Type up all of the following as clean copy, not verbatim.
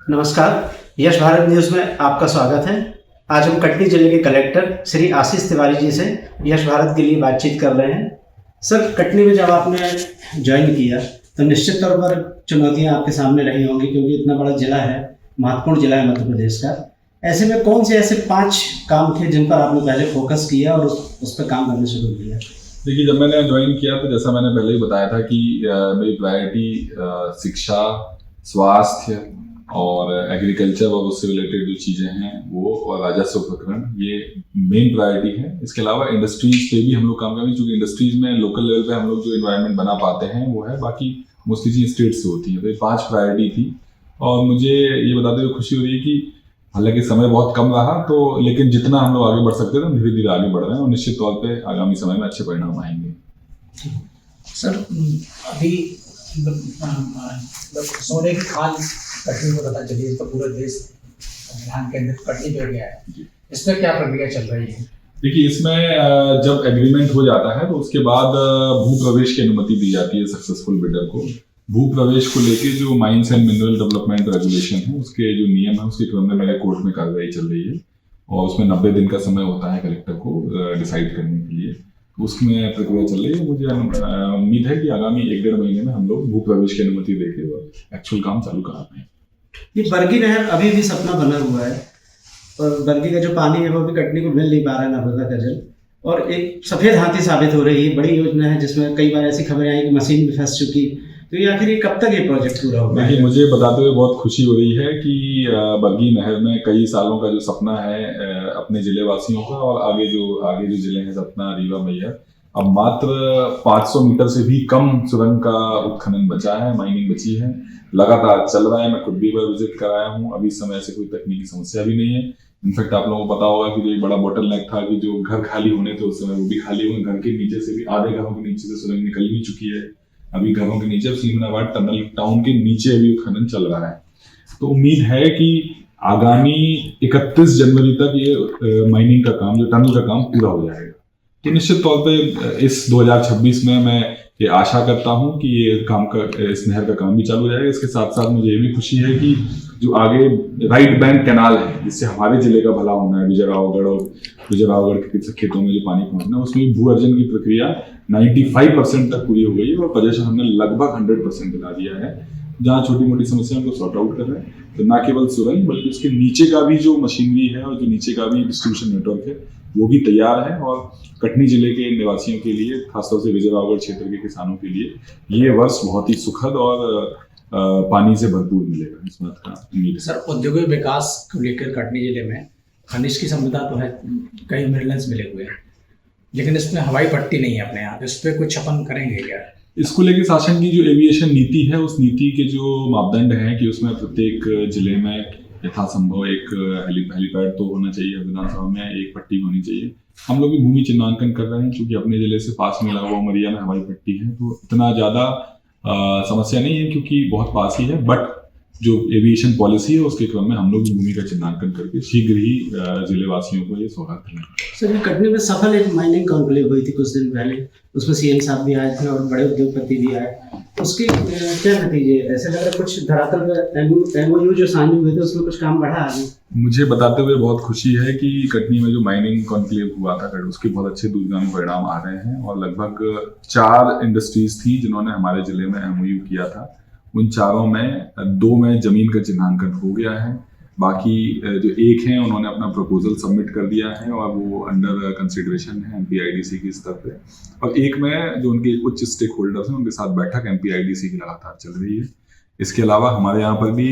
नमस्कार, यश भारत न्यूज़ में आपका स्वागत है। आज हम कटनी जिले के कलेक्टर श्री आशीष तिवारी जी से यश भारत के लिए बातचीत कर रहे हैं। सर, कटनी में जब आपने ज्वाइन किया तो निश्चित तौर पर चुनौतियां आपके सामने रही होंगी, क्योंकि इतना बड़ा जिला है, महत्वपूर्ण जिला है मध्य प्रदेश का। ऐसे में कौन से ऐसे 5 काम थे जिन पर आपने पहले फोकस किया और उस पर काम करना शुरू किया? देखिए, जब मैंने ज्वाइन किया तो जैसा मैंने पहले ही बताया था कि मेरी प्रायोरिटी शिक्षा, स्वास्थ्य और एग्रीकल्चर और उससे रिलेटेड जो चीज़ें हैं वो, और राजस्व प्रकरण, ये मेन प्रायोरिटी है। इसके अलावा इंडस्ट्रीज पे भी हम लोग काम करेंगे, क्योंकि इंडस्ट्रीज में लोकल लेवल पे हम लोग जो इन्वायरमेंट बना पाते हैं वो है, बाकी मोस्टली चीज़ स्टेट से होती हैं। तो ये 5 प्रायोरिटी थी और मुझे ये बताते हुए खुशी हो रही है कि हालांकि समय बहुत कम रहा, तो लेकिन जितना हम लोग आगे बढ़ सकते थे, हम धीरे धीरे आगे बढ़ रहे हैं और निश्चित तौर पे आगामी समय में अच्छे परिणाम आएंगे। सर, अभी सोने की खान कटनी को पता चली तो पूरा देश ध्यान केंद्रित कटनी पे गया है। इसमें क्या प्रक्रिया चल रही है? देखिए, इसमें जब एग्रीमेंट हो जाता है तो उसके बाद भू प्रवेश की अनुमति दी जाती है सक्सेसफुल बिडर को। भू प्रवेश को लेके जो mines and mineral development regulation है, उसके जो नियम है, उसके क्रम में मेरे कोर्ट में कार्रवाई चल रही है और उसमें 90 दिन का समय होता है कलेक्टर को डिसाइड करने के लिए। उसमें प्रक्रिया चल रही है। मुझे उम्मीद है कि आगामी 1-1.5 महीने में हम लोग भू प्रवेश की अनुमति देके एक्चुअल काम चालू करा पाएंगे। ये बरगी नहर अभी भी सपना बना हुआ है और बरगी का जो पानी है वो भी कटनी को मिल नहीं पा रहा है, नर्मदा का जल, और एक सफेद हाथी साबित हो रही है। बड़ी योजना है जिसमें कई बार ऐसी खबरें आई कि मशीन भी फंस चुकी। तो ये आखिर कब तक ये प्रोजेक्ट पूरा होगा? देखिए, मुझे बताते हुए बहुत खुशी हो रही है कि बरगी नहर में कई सालों का जो सपना है अपने जिले वासियों का, और आगे जो जिले हैं सतना, रीवा, मैहर, अब मात्र 500 मीटर से भी कम सुरंग का उत्खनन बचा है, माइनिंग बची है, लगातार चल रहा है। मैं खुद भी एक बार विजिट कराया हूँ। अभी समय से कोई तकनीकी समस्या भी नहीं है। इनफैक्ट आप लोगों को पता होगा कि जो एक बड़ा बोटलनेक था कि जो घर खाली होने थे उस समय, वो भी खाली हुए। घर के नीचे से भी, आधे घरों के नीचे से सुरंग निकल भी चुकी है। अभी घरों के नीचे सीमनाबाद टनल टाउन के नीचे अभी उत्खनन चल रहा है। तो उम्मीद है कि आगामी 31 जनवरी तक ये माइनिंग का काम, जो टनल का काम, पूरा हो जाएगा। तो निश्चित तौर पे इस 2026 में मैं ये आशा करता हूँ कि इस नहर का काम भी चालू हो जाएगा। इसके साथ साथ मुझे ये भी खुशी है कि जो आगे राइट बैंक कैनाल है, जिससे हमारे जिले का भला होना है, विजयरावगढ़ के खेतों में जो पानी पहुंचना है, उसमें भू अर्जन की प्रक्रिया 95% तक पूरी हो गई है और पोजेशन हमने लगभग 100% दिला दिया है। जहाँ छोटी मोटी समस्या उनको सॉर्ट आउट कर रहे हैं। तो न केवल सुरंग बल्कि उसके नीचे का भी जो मशीनरी है और जो नीचे का भी डिस्ट्रीब्यूशन नेटवर्क है वो भी तैयार है। और कटनी जिले के निवासियों के लिए, खासतौर से विजयरावगढ़ क्षेत्र के किसानों के लिए ये वर्ष बहुत ही सुखद और पानी से भरपूर मिलेगा, इस बात का उम्मीद है। सर, औद्योगिक विकास को लेकर कटनी जिले में खनिज की संपदा तो है, कई मिनरल्स मिले हुए हैं, लेकिन इसमें हवाई पट्टी नहीं है अपने यहाँ। इस पर कुछ अपन करेंगे क्या? इसको लेकर शासन की जो एविएशन नीति है, उस नीति के जो मापदंड हैं कि उसमें प्रत्येक जिले में यथासंभव एक हेलीपैड तो होना चाहिए, विधानसभा में एक पट्टी होनी चाहिए। हम लोग भी भूमि चिन्हांकन कर रहे हैं, क्योंकि अपने जिले से पास में लगा हुआ उमरिया में हवाई पट्टी है, तो इतना ज़्यादा समस्या नहीं है क्योंकि बहुत पास ही है। बट जो एविएशन पॉलिसी है उसके क्रम में हम लोग भूमि का चिन्हांकन करके शीघ्र ही जिले वासियों को ये सौगात करेंगे। सर, कटनी में सफल एक माइनिंग कॉन्क्लेव हुई थी कुछ दिन पहले, उसमें सीएम साहब भी आए थे और बड़े उद्योगपति भी आए। उसके क्या नतीजे? ऐसे लग रहा है कुछ धरातल पे एमओयू जो साइन हुए थे उसमें कुछ काम बढ़ा आगे? मुझे बताते हुए बहुत खुशी है कि कटनी में जो माइनिंग कॉन्क्लेव हुआ था, उसके बहुत अच्छे दूरगामी परिणाम आ रहे हैं और लगभग 4 इंडस्ट्रीज थी जिन्होंने हमारे जिले में एमओयू किया था। उन 4 में 2 में जमीन का चिन्हांकन हो गया है। बाकी जो 1 हैं उन्होंने अपना प्रपोजल सबमिट कर दिया है और वो अंडर कंसिडरेशन है एमपीआईडीसी के स्तर पे। और 1 में जो उनके उच्च स्टेक होल्डर्स हैं उनके साथ बैठक एमपीआईडीसी की लगातार चल रही है। इसके अलावा हमारे यहाँ पर भी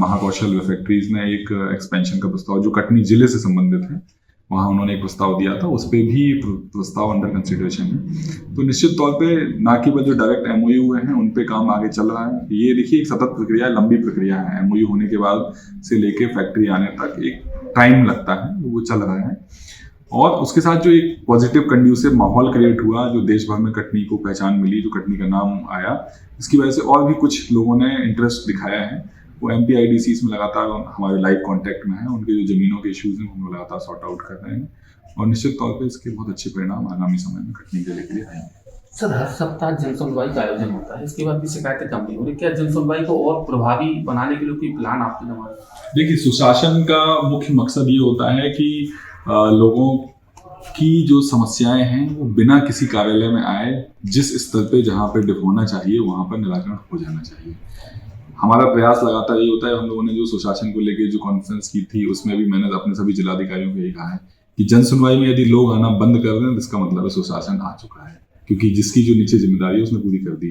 महाकौशल फैक्ट्रीज ने एक एक्सपेंशन का प्रस्ताव, जो कटनी जिले से संबंधित है, वहाँ उन्होंने एक प्रस्ताव दिया था, उस पर भी प्रस्ताव अंडर कंसिडरेशन है। तो निश्चित तौर पे ना केवल जो डायरेक्ट एमओयू हैं उन पे काम आगे चल रहा है। ये देखिए एक सतत प्रक्रिया, लंबी प्रक्रिया है। एमओयू होने के बाद से लेके फैक्ट्री आने तक एक टाइम लगता है, वो चल रहा है। और उसके साथ जो एक पॉजिटिव कंड्यूसिव माहौल क्रिएट हुआ, जो देश भर में कटनी को पहचान मिली, जो कटनी का नाम आया, इसकी वजह से और भी कुछ लोगों ने इंटरेस्ट दिखाया है। वो एमपीआईडीसी में लगातार हमारे लाइव कांटेक्ट में है, उनके जो जमीनों के इश्यूज हैं हम लगातार सॉर्ट आउट कर रहे हैं और निश्चित तौर पे इसके बहुत अच्छे परिणाम आगामी समय में कटनी जिले के लिए आएंगे। सर हर सप्ताह जनसुनवाई का आयोजन होता है, इसके बाद भी शिकायतें कम नहीं हो रही, क्या जनसुनवाई को और प्रभावी बनाने के लिए कोई प्लान आपके दिमाग में? देखिए, सुशासन का मुख्य मकसद ये होता है कि लोगों की जो समस्याएं हैं वो बिना किसी कार्यालय में आए, जिस स्तर पे जहाँ पे होना चाहिए वहाँ पर निराकरण हो जाना चाहिए। हमारा प्रयास लगातार ये होता है। हम लोगों ने जो सुशासन को लेकर जो कॉन्फ्रेंस की थी उसमें भी मैंने अपने सभी जिलाधिकारियों को यही कहा है कि जन सुनवाई में यदि लोग आना बंद कर दें तो इसका मतलब है सुशासन आ चुका है, क्योंकि जिसकी जो नीचे जिम्मेदारी है उसने पूरी कर दी।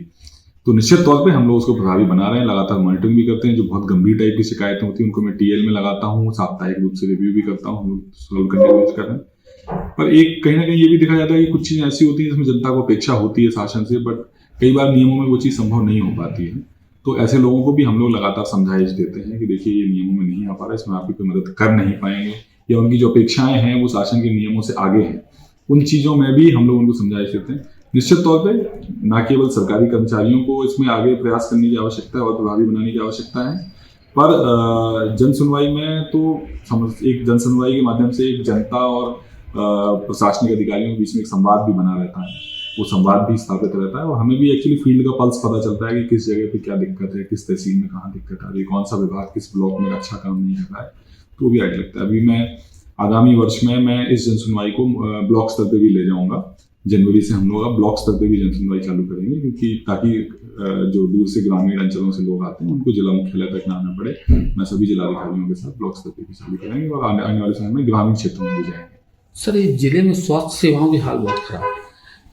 तो निश्चित तौर पे हम लोग उसको प्रभावी बना रहे हैं, लगातार मॉनिटरिंग भी करते हैं। जो बहुत गंभीर टाइप की शिकायतें होती हैं उनको मैं टीएल में लगाता हूँ, साप्ताहिक रूप से रिव्यू भी करता हूँ, हम लोग सॉल्व करने की कोशिश कर रहे हैं। पर एक कहीं ना कहीं ये भी देखा जाता है कि कुछ चीज़ें ऐसी होती हैं जिसमें जनता को अपेक्षा होती है शासन से, बट कई बार नियमों में वो चीज़ संभव नहीं हो पाती है। तो ऐसे लोगों को भी हम लोग लगातार समझाइश देते हैं कि देखिए ये नियमों में नहीं आ पा रहा है, इसमें आपकी कोई मदद कर नहीं पाएंगे, या उनकी जो अपेक्षाएं हैं वो शासन के नियमों से आगे हैं, उन चीज़ों में भी हम लोग उनको समझाइश देते हैं। निश्चित तौर पे न केवल सरकारी कर्मचारियों को इसमें आगे प्रयास करने की आवश्यकता है और प्रभावी बनाने की आवश्यकता है, पर जन सुनवाई में तो एक जन सुनवाई के माध्यम से एक जनता और प्रशासनिक अधिकारियों के बीच में एक संवाद भी बना रहता है, वो संवाद भी स्थापित रहता है और हमें भी एक्चुअली फील्ड का पल्स पता चलता है कि किस जगह पे क्या दिक्कत है, किस तहसील में कहाँ दिक्कत आ रही है, कौन सा विभाग किस ब्लॉक में अच्छा काम नहीं कर रहा है, तो भी आइडिया लगता है। अभी मैं आगामी वर्ष में मैं इस जन सुनवाई को ब्लॉक स्तर पर भी ले जाऊँगा। जनवरी से हम लोग अब ब्लॉक स्तर पे भी जन सुनवाई चालू करेंगे, क्योंकि ताकि जो दूर से ग्रामीण अंचलों से लोग आते हैं उनको जिला मुख्यालय तक ना आना पड़े। मैं सभी जिलाधिकारियों के साथ ब्लॉक स्तर पे भी चालू करेंगे और आने वाले समय में ग्रामीण क्षेत्रों में भी जाएंगे। सर इस जिले में स्वास्थ्य सेवाओं की हाल बहुत खराब है।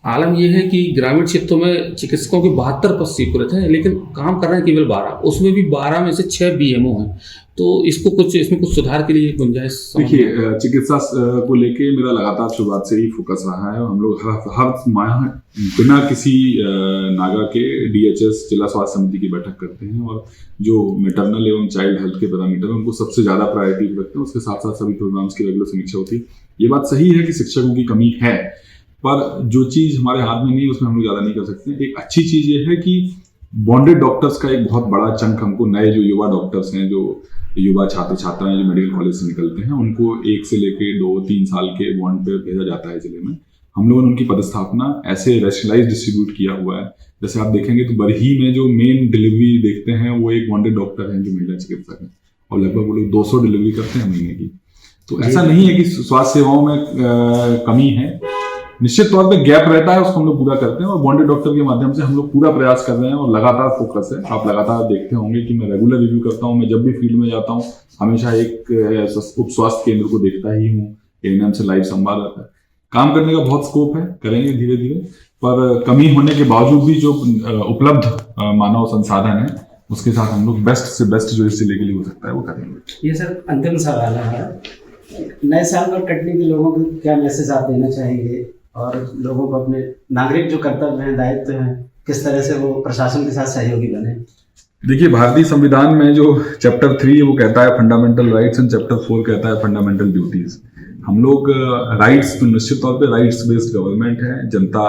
आलम यह है कि ग्रामीण क्षेत्रों में चिकित्सकों के 72 पद स्वीकृत हैं, लेकिन काम कर रहे हैं केवल 12, उसमें भी 12 में से 6 बीएमओ हैं। तो इसमें कुछ सुधार के लिए गुंजाइश? देखिए, चिकित्सा को लेके मेरा लगातार शुरुआत से ही फोकस रहा है। हम लोग हर माह बिना किसी नागा के डीएचएस जिला स्वास्थ्य समिति की बैठक करते हैं और जो मैटरनल एवं चाइल्ड हेल्थ के पैरामीटर हैं उनको सबसे ज़्यादा प्रायोरिटी रखते हैं। उसके साथ साथ सभी प्रोग्राम्स की रेगुलर समीक्षा होती है। ये बात सही है कि शिक्षकों की कमी है, पर जो चीज़ हमारे हाथ में नहीं है उसमें हम लोग ज़्यादा नहीं कर सकते। एक अच्छी चीज़ ये है कि बॉन्डेड डॉक्टर्स का एक बहुत बड़ा चंक हमको, नए जो युवा डॉक्टर्स हैं, जो युवा छात्र छात्राएं जो मेडिकल कॉलेज से निकलते हैं, उनको 1 से लेकर 2-3 साल के बॉन्ड पे भेजा जाता है जिले में। हम लोगों ने उनकी पदस्थापना ऐसे रैशनलाइज डिस्ट्रीब्यूट किया हुआ है। जैसे आप देखेंगे तो बरही में जो मेन डिलीवरी देखते हैं वो एक बॉन्डेड डॉक्टर हैं जो महिला चिकित्सक हैं, और लगभग वो लोग 200 डिलीवरी करते हैं महीने की। तो ऐसा नहीं है कि स्वास्थ्य सेवाओं में कमी है, निश्चित तौर पे गैप रहता है, उसको हम लोग पूरा करते हैं और बॉन्डेड डॉक्टर के माध्यम से हम लोग पूरा प्रयास कर रहे हैं और लगातार फोकस है। आप लगातार देखते होंगे कि मैं रेगुलर रिव्यू करता हूँ। मैं जब भी फील्ड में जाता हूँ हमेशा एक उप स्वास्थ्य केंद्र को देखता ही हूँ, एएनएम से लाइव संवाद रहता है। काम करने का बहुत स्कोप है, करेंगे धीरे धीरे, पर कमी होने के बावजूद भी जो उपलब्ध मानव संसाधन है उसके साथ हम लोग बेस्ट से बेस्ट जो इस जिले के लिए हो सकता है वो करेंगे। ये सर अंतिम सवाल है, नए साल पर कटनी के लोगों को क्या मैसेज आप देना चाहेंगे और लोगों को अपने नागरिक जो कर्तव्य हैं, दायित्व हैं, किस तरह से वो प्रशासन के साथ सहयोगी बने? देखिए, भारतीय संविधान में जो चैप्टर 3 है वो कहता है फंडामेंटल राइट्स एंड चैप्टर 4 कहता है फंडामेंटल ड्यूटीज। हम लोग राइट्स तो निश्चित तौर पे राइट्स बेस्ड गवर्नमेंट है। जनता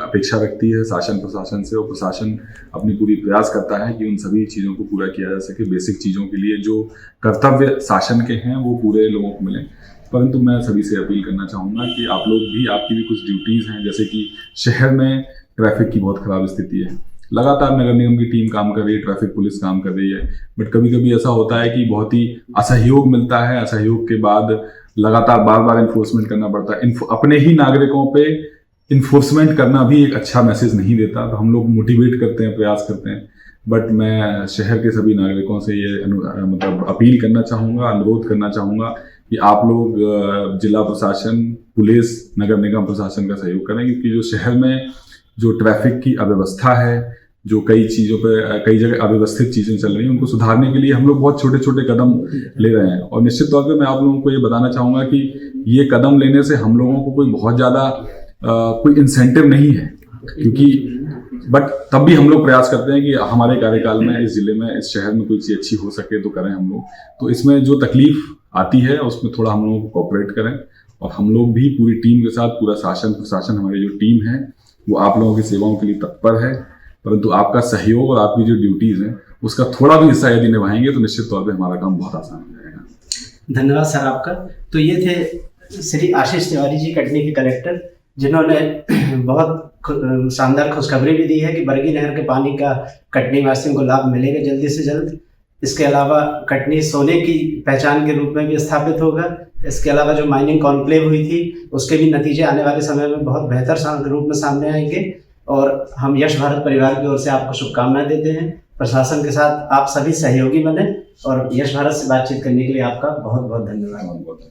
अपेक्षा रखती है शासन प्रशासन से, और प्रशासन अपनी पूरी प्रयास करता है कि उन सभी चीज़ों को पूरा किया जा सके। बेसिक चीज़ों के लिए जो कर्तव्य शासन के हैं वो पूरे लोगों को मिलें। परंतु मैं सभी से अपील करना चाहूँगा कि आप लोग भी, आपकी भी कुछ ड्यूटीज़ हैं। जैसे कि शहर में ट्रैफिक की बहुत ख़राब स्थिति है, लगातार नगर निगम की टीम काम कर रही है, ट्रैफिक पुलिस काम कर रही है, बट कभी कभी ऐसा होता है कि बहुत ही असहयोग मिलता है। असहयोग के बाद लगातार बार बार इन्फोर्समेंट करना पड़ता है। अपने ही नागरिकों पे इन्फोर्समेंट करना भी एक अच्छा मैसेज नहीं देता। तो हम लोग मोटिवेट करते हैं, प्रयास करते हैं, बट मैं शहर के सभी नागरिकों से ये अपील करना चाहूँगा, अनुरोध करना चाहूँगा कि आप लोग जिला प्रशासन, पुलिस, नगर निगम प्रशासन का सहयोग करें, क्योंकि जो शहर में जो ट्रैफिक की अव्यवस्था है, जो कई चीज़ों पे कई जगह अव्यवस्थित चीज़ें चल रही हैं, उनको सुधारने के लिए हम लोग बहुत छोटे छोटे कदम ले रहे हैं। और निश्चित तौर पे मैं आप लोगों को ये बताना चाहूँगा कि ये कदम लेने से हम लोगों को कोई बहुत ज़्यादा कोई इंसेंटिव नहीं है, क्योंकि बट तब भी हम लोग प्रयास करते हैं कि हमारे कार्यकाल में इस जिले में, इस शहर में कोई चीज़ अच्छी हो सके तो करें हम लोग। तो इसमें जो तकलीफ आती है उसमें थोड़ा हम लोगों को कोऑपरेट करें, और हम लोग भी पूरी टीम के साथ, पूरा शासन प्रशासन, हमारी जो टीम है वो आप लोगों की सेवाओं के लिए तत्पर है। परंतु आपका सहयोग और आपकी जो ड्यूटीज़ हैं उसका थोड़ा भी हिस्सा यदि निभाएंगे तो निश्चित तौर पे हमारा काम बहुत आसान हो जाएगा। धन्यवाद सर आपका। तो ये थे श्री आशीष तिवारी जी, कटनी के कलेक्टर। जिन्होंने बहुत शानदार खुशखबरी भी दी है कि बरगी नहर के पानी का कटनी वासियों को लाभ मिलेगा जल्दी से जल्द। इसके अलावा कटनी सोने की पहचान के रूप में भी स्थापित होगा। इसके अलावा जो माइनिंग कॉन्क्लेव हुई थी उसके भी नतीजे आने वाले समय में बहुत बेहतर रूप में सामने आएंगे और हम यश भारत परिवार की ओर से आपको शुभकामनाएं देते हैं। प्रशासन के साथ आप सभी सहयोगी बने और यश भारत से बातचीत करने के लिए आपका बहुत बहुत धन्यवाद।